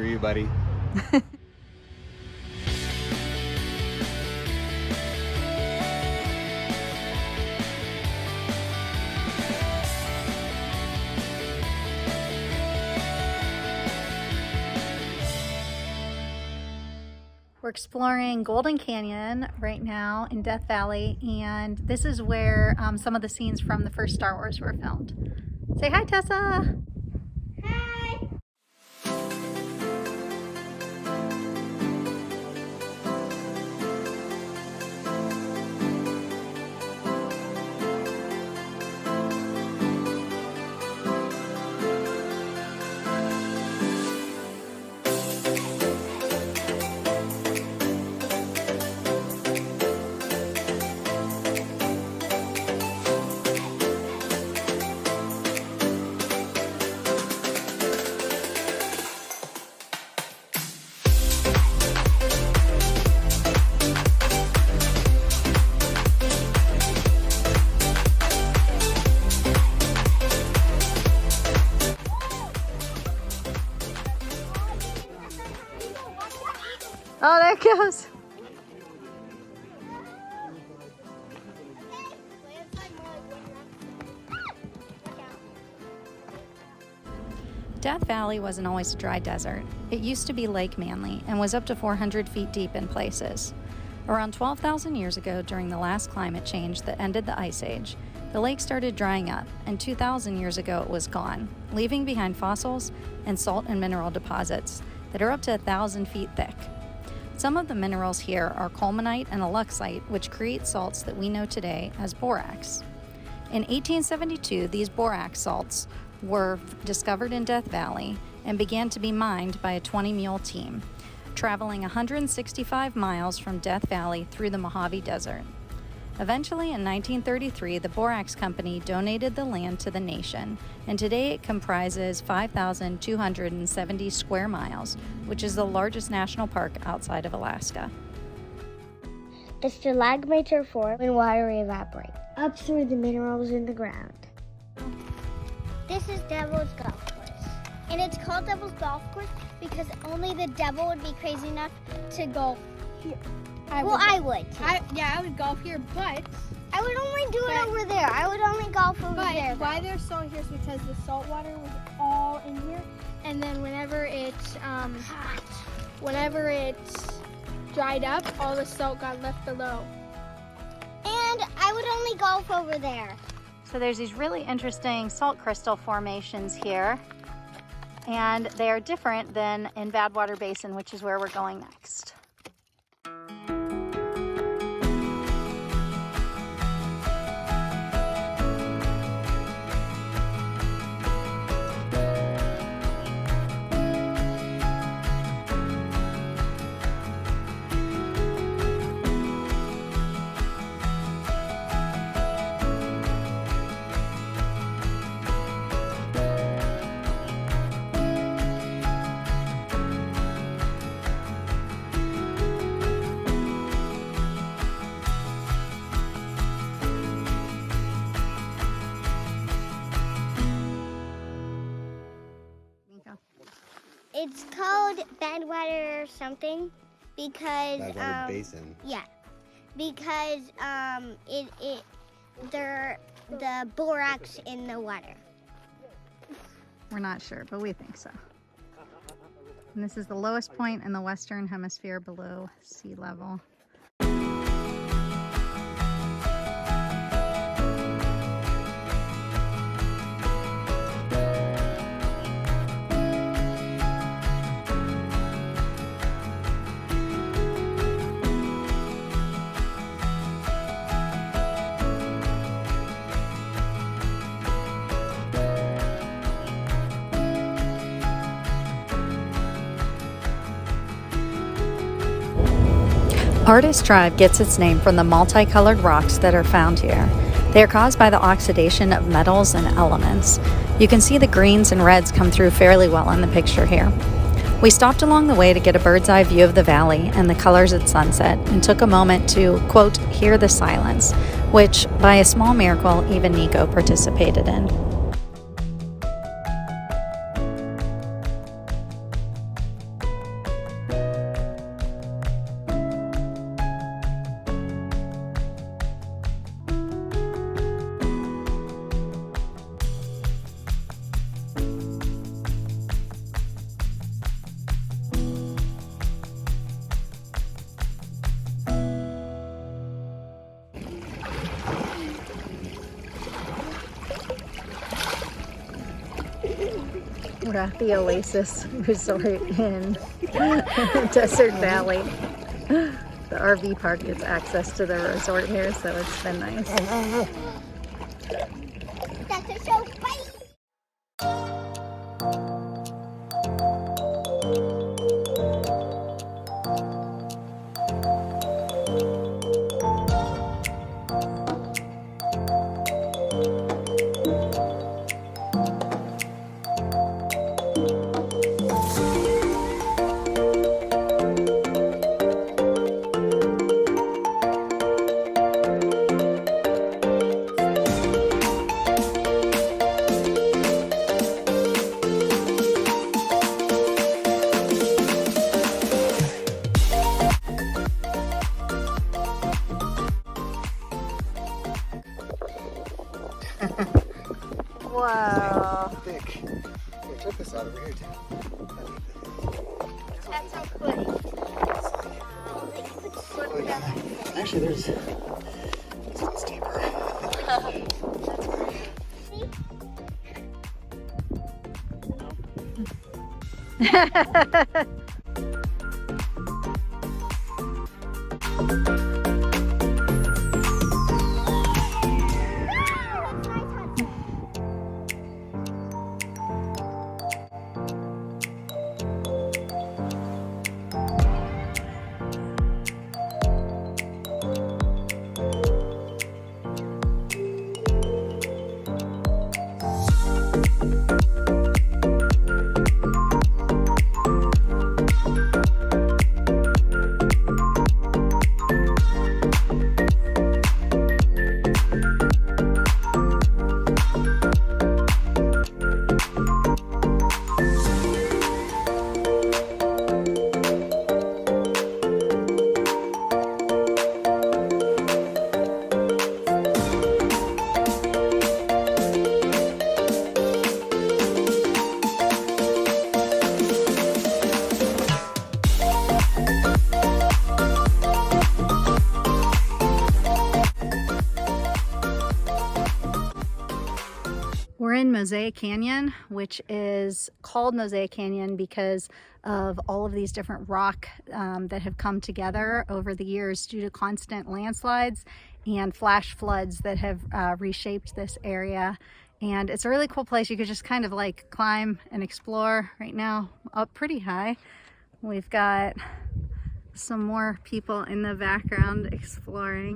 Screw you, buddy. We're exploring Golden Canyon right now in Death Valley, and this is where some of the scenes from the first Star Wars were filmed. Say hi, Tessa! Hi! Oh, there it goes! Death Valley wasn't always a dry desert. It used to be Lake Manly and was up to 400 feet deep in places. Around 12,000 years ago, during the last climate change that ended the Ice Age, the lake started drying up, and 2,000 years ago it was gone, leaving behind fossils and salt and mineral deposits that are up to 1,000 feet thick. Some of the minerals here are colemanite and aluxite, which create salts that we know today as borax. In 1872, these borax salts were discovered in Death Valley and began to be mined by a 20-mule team, traveling 165 miles from Death Valley through the Mojave Desert. Eventually, in 1933, the Borax Company donated the land to the nation, and today it comprises 5,270 square miles, which is the largest national park outside of Alaska. The stalagmites are formed when water evaporates up through the minerals in the ground. This is Devil's Golf Course. And it's called Devil's Golf Course because only the devil would be crazy enough to golf here. I would. I would golf here, but I would only do it over there. I would only golf over there. Why they're salt here is because the salt water was all in here, and then whenever it dried up, all the salt got left below. And I would only golf over there. So there's these really interesting salt crystal formations here, and they are different than in Badwater Basin, which is where we're going next. It's called Badwater something because Badwater Basin. Yeah, because the borax in the water. We're not sure, but we think so. And this is the lowest point in the Western Hemisphere below sea level. Artist Tribe gets its name from the multicolored rocks that are found here. They are caused by the oxidation of metals and elements. You can see the greens and reds come through fairly well in the picture here. We stopped along the way to get a bird's eye view of the valley and the colors at sunset, and took a moment to, quote, hear the silence, which, by a small miracle, even Nico participated in. We're at the Oasis Resort in Desert Valley. The RV park gets access to the resort here, so it's been nice. That's a show. Bye. Wow. Thick. Here, check this out over here too. That's so cool. Actually, there's this one's deeper. We're in Mosaic Canyon, which is called Mosaic Canyon because of all of these different rock that have come together over the years due to constant landslides and flash floods that have reshaped this area. And it's a really cool place. You could just kind of like climb and explore. Right now, up pretty high. We've got some more people in the background exploring.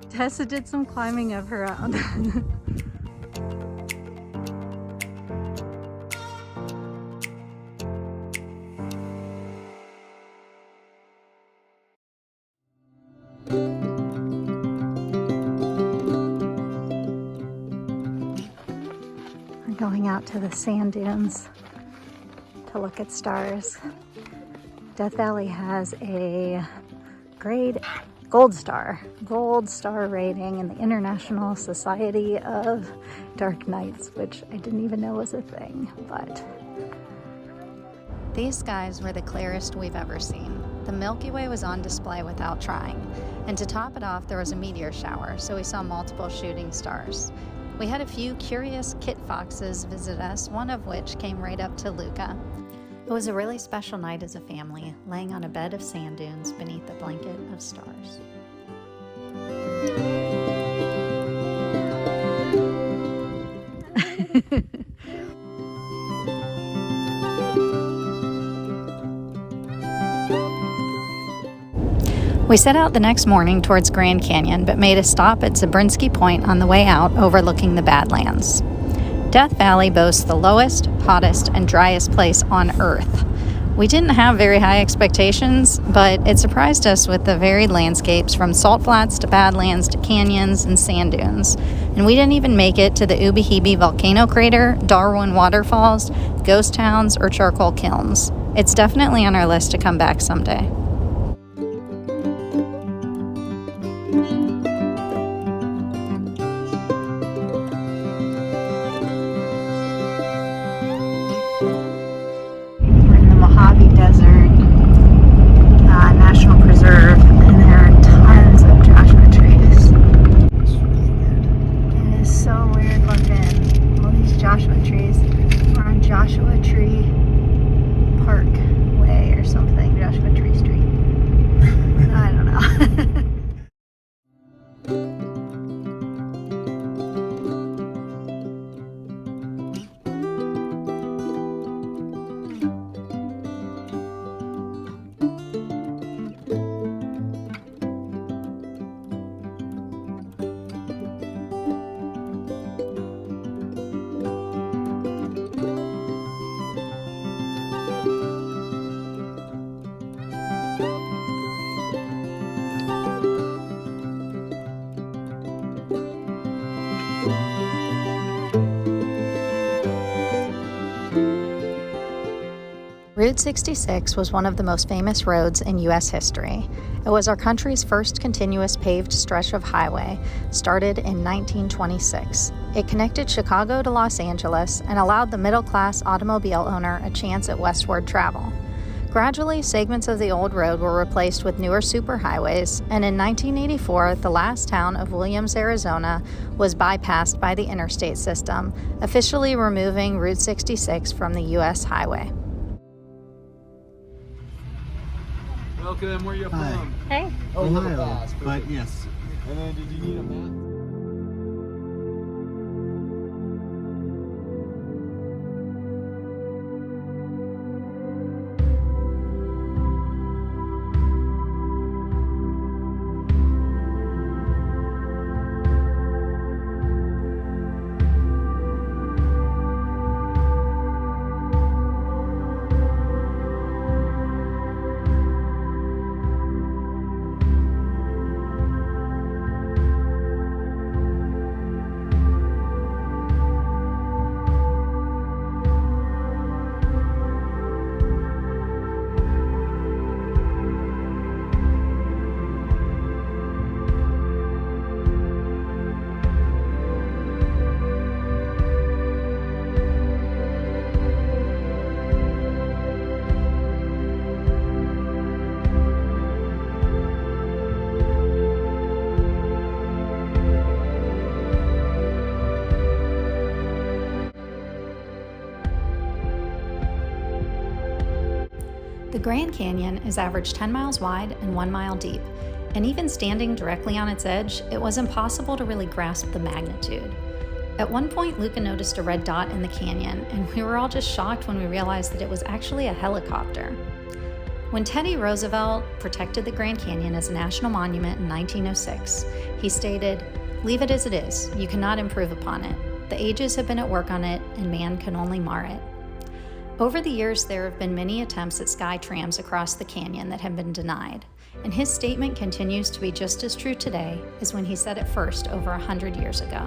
Tessa did some climbing of her own. We're going out to the sand dunes to look at stars. Death Valley has a grade gold star rating in the International Society of Dark Nights, which I didn't even know was a thing, but these skies were the clearest we've ever seen. The Milky Way was on display without trying, and to top it off, there was a meteor shower, so we saw multiple shooting stars. We had a few curious kit foxes visit us, one of which came right up to Luca. It was a really special night as a family, laying on a bed of sand dunes beneath a blanket of stars. We set out the next morning towards Grand Canyon, but made a stop at Zabrinsky Point on the way out, overlooking the Badlands. Death Valley boasts the lowest, hottest, and driest place on Earth. We didn't have very high expectations, but it surprised us with the varied landscapes from salt flats to badlands to canyons and sand dunes. And we didn't even make it to the Ubehebe volcano crater, Darwin waterfalls, ghost towns, or charcoal kilns. It's definitely on our list to come back someday. National Preserve, and there are tons of Joshua trees. It's really weird. It is so weird looking. All these Joshua trees are on Joshua Tree Park Way or something. Joshua Tree Street. I don't know. Route 66 was one of the most famous roads in U.S. history. It was our country's first continuous paved stretch of highway, started in 1926. It connected Chicago to Los Angeles and allowed the middle-class automobile owner a chance at westward travel. Gradually, segments of the old road were replaced with newer superhighways, and in 1984, the last town of Williams, Arizona, was bypassed by the interstate system, officially removing Route 66 from the U.S. highway. Welcome, where you Hi. from? Hey. Oh, you have a Ohio, pass, but perfect. yes. And then did you need a map? The Grand Canyon is average 10 miles wide and 1 mile deep, and even standing directly on its edge, it was impossible to really grasp the magnitude. At one point, Luca noticed a red dot in the canyon, and we were all just shocked when we realized that it was actually a helicopter. When Teddy Roosevelt protected the Grand Canyon as a national monument in 1906, he stated, "Leave it as it is. You cannot improve upon it. The ages have been at work on it, and man can only mar it." Over the years, there have been many attempts at sky trams across the canyon that have been denied, and his statement continues to be just as true today as when he said it first over 100 years ago.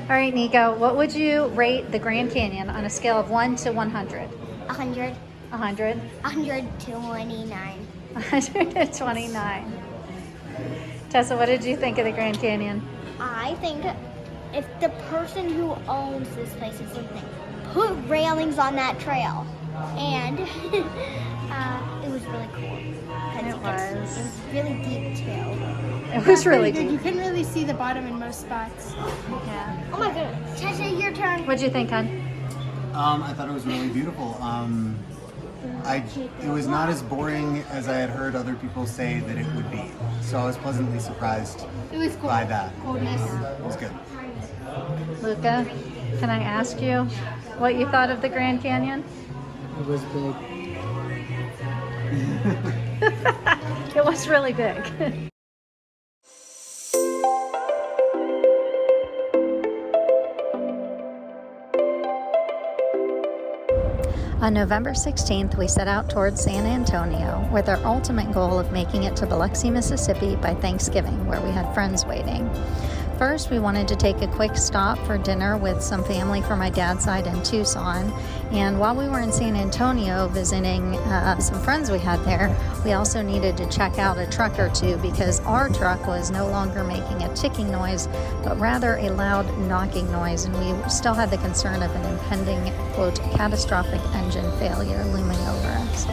All right, Nico, what would you rate the Grand Canyon on a scale of 1 to 100? 100, 100? 129. 129. Tessa, what did you think of the Grand Canyon? I think if the person who owns this place or something put railings on that trail, and it was really cool. It was. It was really deep too. It was really good. deep. You couldn't really see the bottom in most spots. Yeah. Oh my goodness. Tessa, your turn. What'd you think, hon? I thought it was really beautiful. It was not as boring as I had heard other people say that it would be. So I was pleasantly surprised It was cool. by that. Coolness. It was good. Luca, can I ask you what you thought of the Grand Canyon? It was big. It was really big. On November 16th, we set out towards San Antonio with our ultimate goal of making it to Biloxi, Mississippi by Thanksgiving, where we had friends waiting. First, we wanted to take a quick stop for dinner with some family from my dad's side in Tucson. And while we were in San Antonio visiting some friends we had there, we also needed to check out a truck or two because our truck was no longer making a ticking noise, but rather a loud knocking noise. And we still had the concern of an impending, quote, catastrophic engine failure looming over us.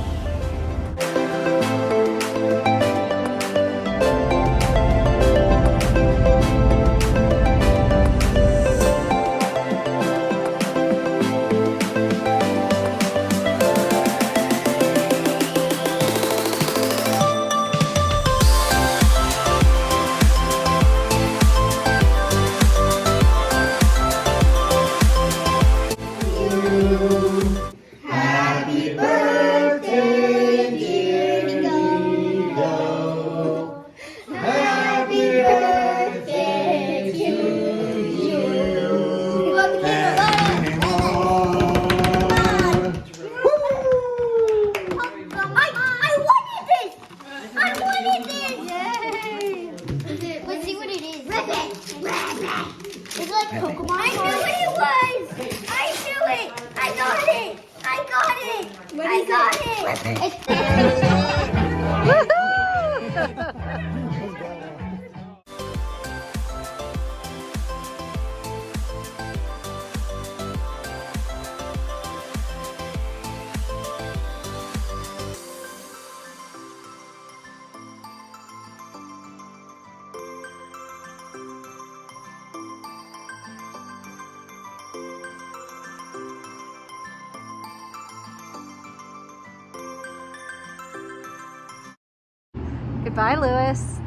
Goodbye, Lewis.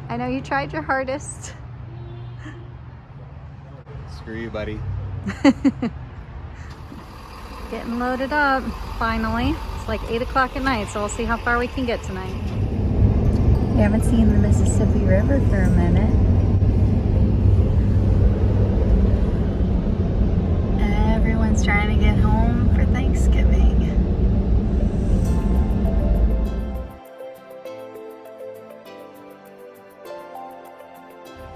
I know you tried your hardest. Screw you, buddy. Getting loaded up, finally. It's like 8 o'clock at night, so we'll see how far we can get tonight. We haven't seen the Mississippi River for a minute. Everyone's trying to get home for Thanksgiving.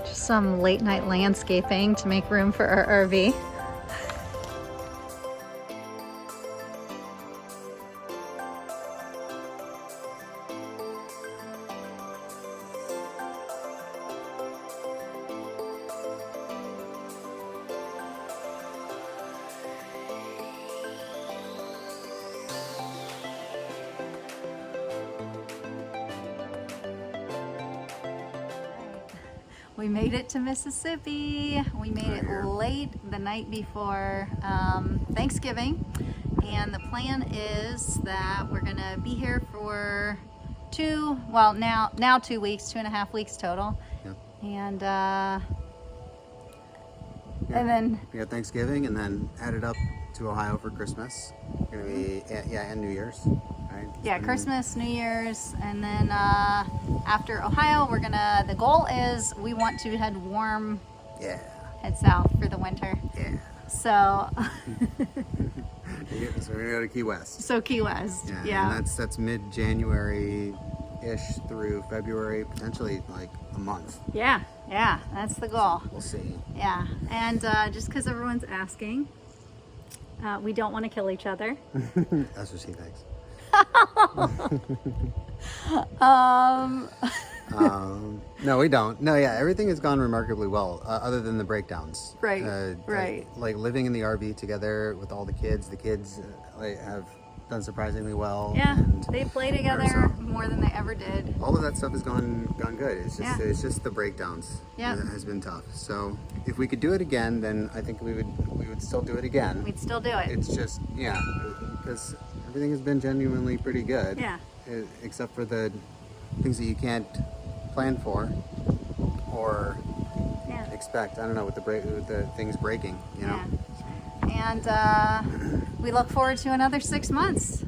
Just some late night landscaping to make room for our RV. We made it to Mississippi. We made it late the night before Thanksgiving. And the plan is that we're gonna be here for now 2 weeks, 2.5 weeks total. Yep. And Yeah. and then We got Thanksgiving and then headed up to Ohio for Christmas. Gonna be and New Year's. Right? yeah, Christmas, New Year's, and then after Ohio, the goal is we want to head south for the winter. Yeah. So So we're gonna go to Key West. so Key West, yeah. And that's mid-January-ish through February, potentially like a month. Yeah, that's the goal. We'll see. Yeah, and just because everyone's asking, we don't want to kill each other. That's what she thinks. No, we don't. No, yeah, everything has gone remarkably well, other than the breakdowns. Right, right. Like living in the RV together with all the kids. The kids have done surprisingly well. Yeah, and they play together so- more than they ever did. all of that stuff has gone good. Yeah. It's just the breakdowns Yeah. that has been tough. So if we could do it again, then I think we would still do it again. We'd still do it. It's just because everything has been genuinely pretty good. Yeah. Except for the things that you can't plan for or Yeah. expect. I don't know, with the things breaking. You know. Yeah. And we look forward to another 6 months.